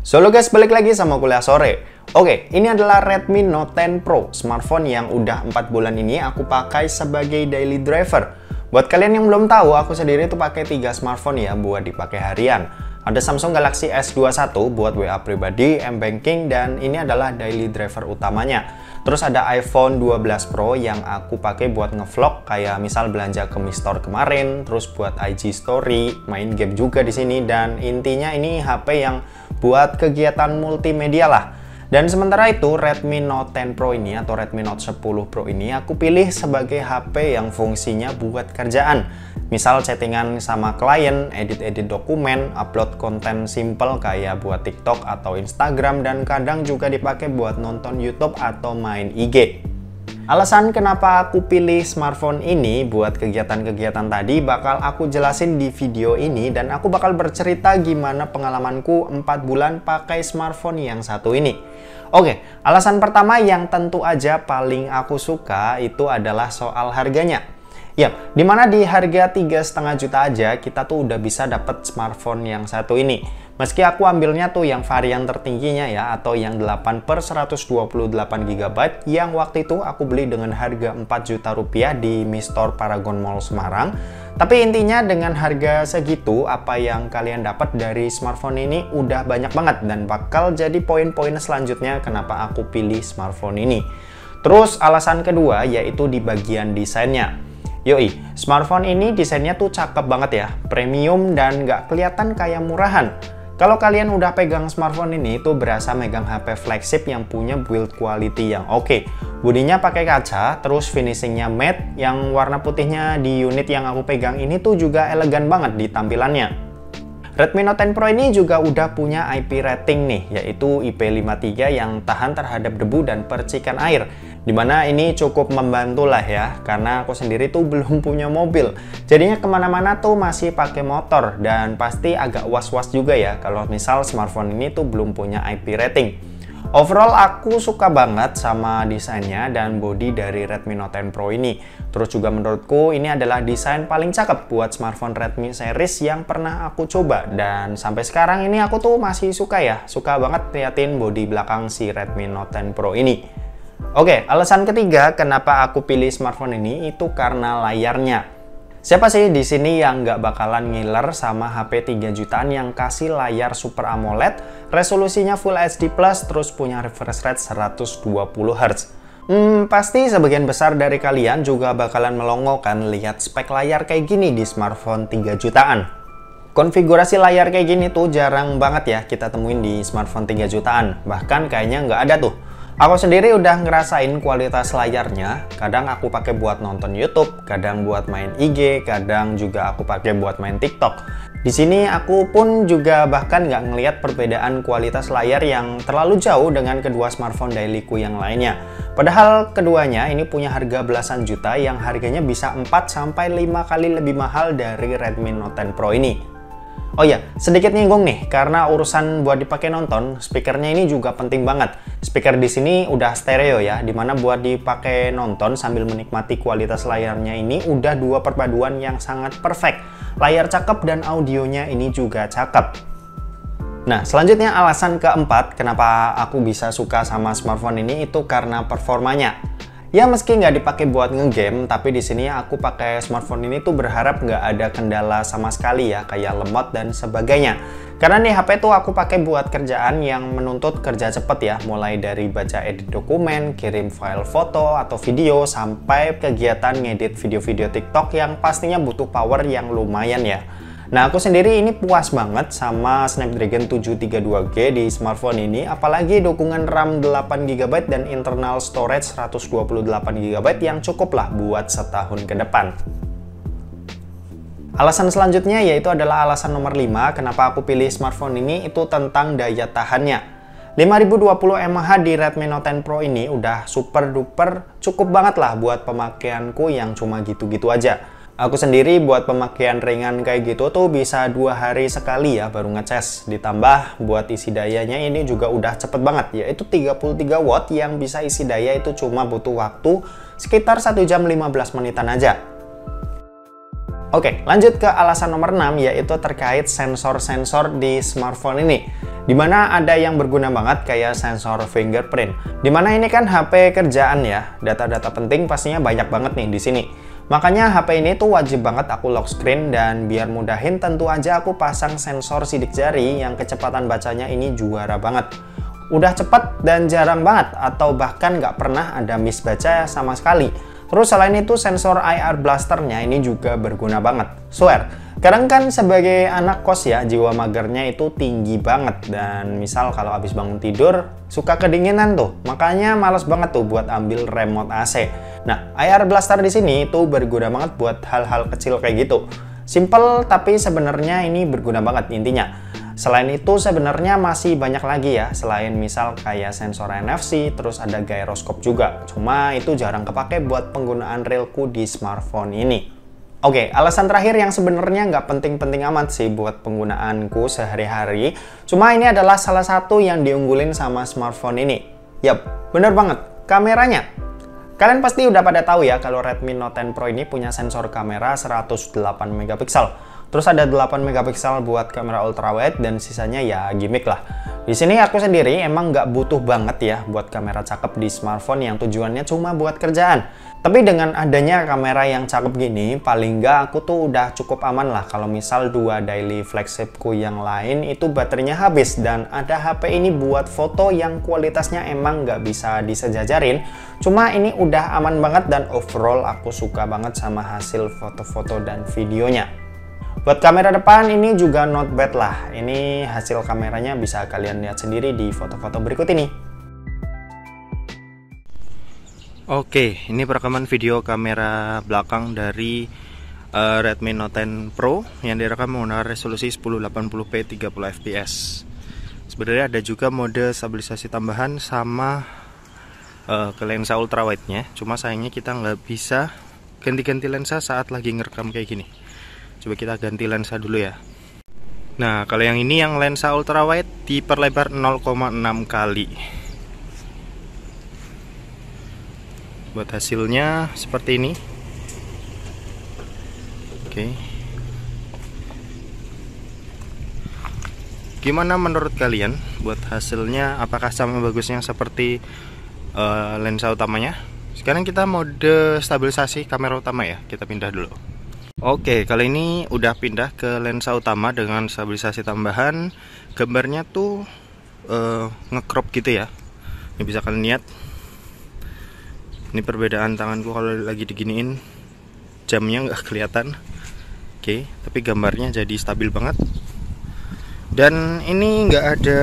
Halo guys, balik lagi sama kuliah sore. Oke, ini adalah Redmi Note 10 Pro, smartphone yang udah 4 bulan ini aku pakai sebagai daily driver. Buat kalian yang belum tahu, aku sendiri tuh pakai 3 smartphone ya buat dipakai harian. Ada Samsung Galaxy S21 buat WA pribadi, M-Banking, dan ini adalah daily driver utamanya. Terus ada iPhone 12 Pro yang aku pakai buat ngevlog, kayak misal belanja ke Mi Store kemarin, terus buat IG Story, main game juga di sini, dan intinya ini HP yang buat kegiatan multimedia lah. Dan sementara itu Redmi Note 10 Pro ini atau Redmi Note 10 Pro ini aku pilih sebagai HP yang fungsinya buat kerjaan. Misal chattingan sama klien, edit-edit dokumen, upload konten simple kayak buat TikTok atau Instagram, dan kadang juga dipakai buat nonton YouTube atau main IG. Alasan kenapa aku pilih smartphone ini buat kegiatan-kegiatan tadi bakal aku jelasin di video ini, dan aku bakal bercerita gimana pengalamanku 4 bulan pakai smartphone yang satu ini. Oke, alasan pertama yang tentu aja paling aku suka itu adalah soal harganya. Yap, dimana di harga 3,5 juta aja kita tuh udah bisa dapet smartphone yang satu ini. Meski aku ambilnya tuh yang varian tertingginya ya, atau yang 8/128 GB yang waktu itu aku beli dengan harga 4 juta rupiah di Mi Store Paragon Mall Semarang. Tapi intinya dengan harga segitu, apa yang kalian dapat dari smartphone ini udah banyak banget, dan bakal jadi poin-poin selanjutnya kenapa aku pilih smartphone ini. Terus alasan kedua yaitu di bagian desainnya. Yoi, smartphone ini desainnya tuh cakep banget ya, premium dan nggak kelihatan kayak murahan. Kalau kalian udah pegang smartphone ini tuh berasa megang HP flagship yang punya build quality yang oke. Bodinya pakai kaca, terus finishingnya matte, yang warna putihnya di unit yang aku pegang ini tuh juga elegan banget di tampilannya. Redmi Note 10 Pro ini juga udah punya IP rating nih, yaitu IP53 yang tahan terhadap debu dan percikan air. Dimana ini cukup membantu lah ya, karena aku sendiri tuh belum punya mobil. Jadinya kemana-mana tuh masih pakai motor, dan pasti agak was-was juga ya kalau misal smartphone ini tuh belum punya IP rating. Overall aku suka banget sama desainnya dan body dari Redmi Note 10 Pro ini. Terus juga menurutku ini adalah desain paling cakep buat smartphone Redmi series yang pernah aku coba. Dan sampai sekarang ini aku tuh masih suka ya, suka banget liatin body belakang si Redmi Note 10 Pro ini. Oke, alasan ketiga kenapa aku pilih smartphone ini itu karena layarnya. Siapa sih di sini yang nggak bakalan ngiler sama HP 3 jutaan yang kasih layar Super AMOLED, resolusinya Full HD+, terus punya refresh rate 120 Hz? Pasti sebagian besar dari kalian juga bakalan melongo kan lihat spek layar kayak gini di smartphone 3 jutaan. Konfigurasi layar kayak gini tuh jarang banget ya kita temuin di smartphone 3 jutaan, bahkan kayaknya nggak ada tuh. Aku sendiri udah ngerasain kualitas layarnya, kadang aku pakai buat nonton YouTube, kadang buat main IG, kadang juga aku pakai buat main TikTok. Di sini aku pun juga bahkan nggak ngelihat perbedaan kualitas layar yang terlalu jauh dengan kedua smartphone dailyku yang lainnya. Padahal keduanya ini punya harga belasan juta yang harganya bisa 4-5 kali lebih mahal dari Redmi Note 10 Pro ini. Oh ya, sedikit nyinggung nih, karena urusan buat dipakai nonton, speakernya ini juga penting banget. Speaker di sini udah stereo ya, dimana buat dipakai nonton sambil menikmati kualitas layarnya ini udah dua perpaduan yang sangat perfect. Layar cakep dan audionya ini juga cakep. Nah, selanjutnya alasan keempat kenapa aku bisa suka sama smartphone ini itu karena performanya. Ya meski nggak dipakai buat ngegame, tapi di sini aku pakai smartphone ini tuh berharap nggak ada kendala sama sekali ya, kayak lemot dan sebagainya. Karena nih HP tuh aku pakai buat kerjaan yang menuntut kerja cepet ya, mulai dari baca edit dokumen, kirim file foto atau video, sampai kegiatan ngedit video-video TikTok yang pastinya butuh power yang lumayan ya. Nah, aku sendiri ini puas banget sama Snapdragon 732G di smartphone ini, apalagi dukungan RAM 8GB dan internal storage 128GB yang cukup lah buat setahun ke depan. Alasan selanjutnya yaitu adalah alasan nomor 5 kenapa aku pilih smartphone ini, itu tentang daya tahannya. 5020 mAh di Redmi Note 10 Pro ini udah super duper cukup banget lah buat pemakaianku yang cuma gitu-gitu aja. Aku sendiri buat pemakaian ringan kayak gitu tuh bisa 2 hari sekali ya baru ngecas. Ditambah buat isi dayanya ini juga udah cepet banget, yaitu 33 watt yang bisa isi daya itu cuma butuh waktu sekitar 1 jam 15 menitan aja. Oke, lanjut ke alasan nomor 6, yaitu terkait sensor-sensor di smartphone ini. Dimana ada yang berguna banget kayak sensor fingerprint. Dimana ini kan HP kerjaan ya, data-data penting pastinya banyak banget nih di sini. Makanya HP ini tuh wajib banget aku lock screen, dan biar mudahin tentu aja aku pasang sensor sidik jari yang kecepatan bacanya ini juara banget. Udah cepet dan jarang banget, atau bahkan nggak pernah ada miss baca sama sekali. Terus selain itu sensor IR blasternya ini juga berguna banget. Swear, kadang kan sebagai anak kos ya, jiwa magernya itu tinggi banget. Dan misal kalau habis bangun tidur, suka kedinginan tuh. Makanya males banget tuh buat ambil remote AC. Nah, IR blaster di sini itu berguna banget buat hal-hal kecil kayak gitu. Simple tapi sebenarnya ini berguna banget intinya. Selain itu sebenarnya masih banyak lagi ya, selain misal kayak sensor NFC, terus ada gyroscope juga. Cuma itu jarang kepake buat penggunaan realku di smartphone ini. Oke, alasan terakhir yang sebenarnya nggak penting-penting amat sih buat penggunaanku sehari-hari. Cuma ini adalah salah satu yang diunggulin sama smartphone ini. Yap, bener banget, kameranya. Kalian pasti udah pada tahu ya kalau Redmi Note 10 Pro ini punya sensor kamera 108 megapiksel. Terus ada 8 megapiksel buat kamera ultrawide, dan sisanya ya gimmick lah. Di sini aku sendiri emang nggak butuh banget ya buat kamera cakep di smartphone yang tujuannya cuma buat kerjaan. Tapi dengan adanya kamera yang cakep gini, paling nggak aku tuh udah cukup aman lah kalau misal dua daily flagshipku yang lain itu baterainya habis, dan ada HP ini buat foto yang kualitasnya emang nggak bisa disejajarin. Cuma ini udah aman banget, dan overall aku suka banget sama hasil foto-foto dan videonya. Buat kamera depan ini juga not bad lah. Ini hasil kameranya bisa kalian lihat sendiri di foto-foto berikut ini. Oke, ini perekaman video kamera belakang dari Redmi Note 10 Pro yang direkam menggunakan resolusi 1080p 30 fps. Sebenarnya ada juga mode stabilisasi tambahan sama ke lensa ultrawide-nya. Cuma sayangnya kita nggak bisa ganti-ganti lensa saat lagi ngerekam kayak gini. Coba kita ganti lensa dulu ya. Nah, kalau yang ini yang lensa ultrawide diperlebar 0,6 kali. Buat hasilnya seperti ini. Oke. Gimana menurut kalian buat hasilnya? Apakah sama bagusnya seperti lensa utamanya? Sekarang kita mode stabilisasi kamera utama ya. Kita pindah dulu. Oke, kali ini udah pindah ke lensa utama dengan stabilisasi tambahan. Gambarnya tuh nge-crop gitu ya. Ini bisa kalian lihat. Ini perbedaan tanganku kalau lagi diginiin, jamnya nggak kelihatan. Oke, tapi gambarnya jadi stabil banget. Dan ini nggak ada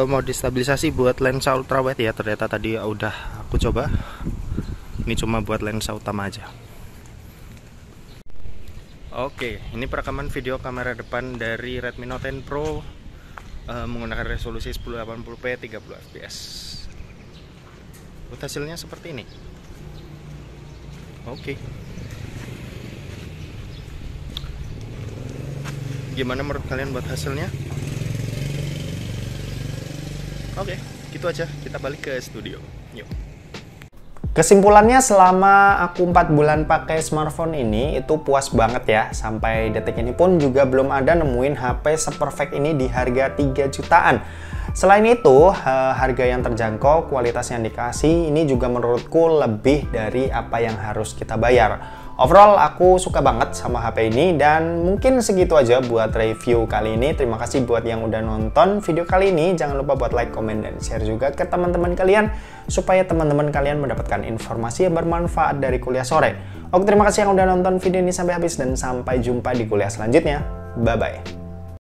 mode stabilisasi buat lensa ultrawide ya. Ternyata tadi udah aku coba. Ini cuma buat lensa utama aja. Oke, ini perekaman video kamera depan dari Redmi Note 10 Pro menggunakan resolusi 1080p 30 fps. Buat hasilnya seperti ini. Oke. Gimana menurut kalian buat hasilnya? Oke, gitu aja. Kita balik ke studio. Yuk. Kesimpulannya, selama aku 4 bulan pakai smartphone ini itu puas banget ya. Sampai detik ini pun juga belum ada nemuin HP seperfect ini di harga 3 jutaan. Selain itu, harga yang terjangkau, kualitas yang dikasih ini juga menurutku lebih dari apa yang harus kita bayar. Overall, aku suka banget sama HP ini, dan mungkin segitu aja buat review kali ini. Terima kasih buat yang udah nonton video kali ini. Jangan lupa buat like, komen, dan share juga ke teman-teman kalian, supaya teman-teman kalian mendapatkan informasi yang bermanfaat dari kuliah sore. Oke, terima kasih yang udah nonton video ini sampai habis, dan sampai jumpa di kuliah selanjutnya. Bye-bye.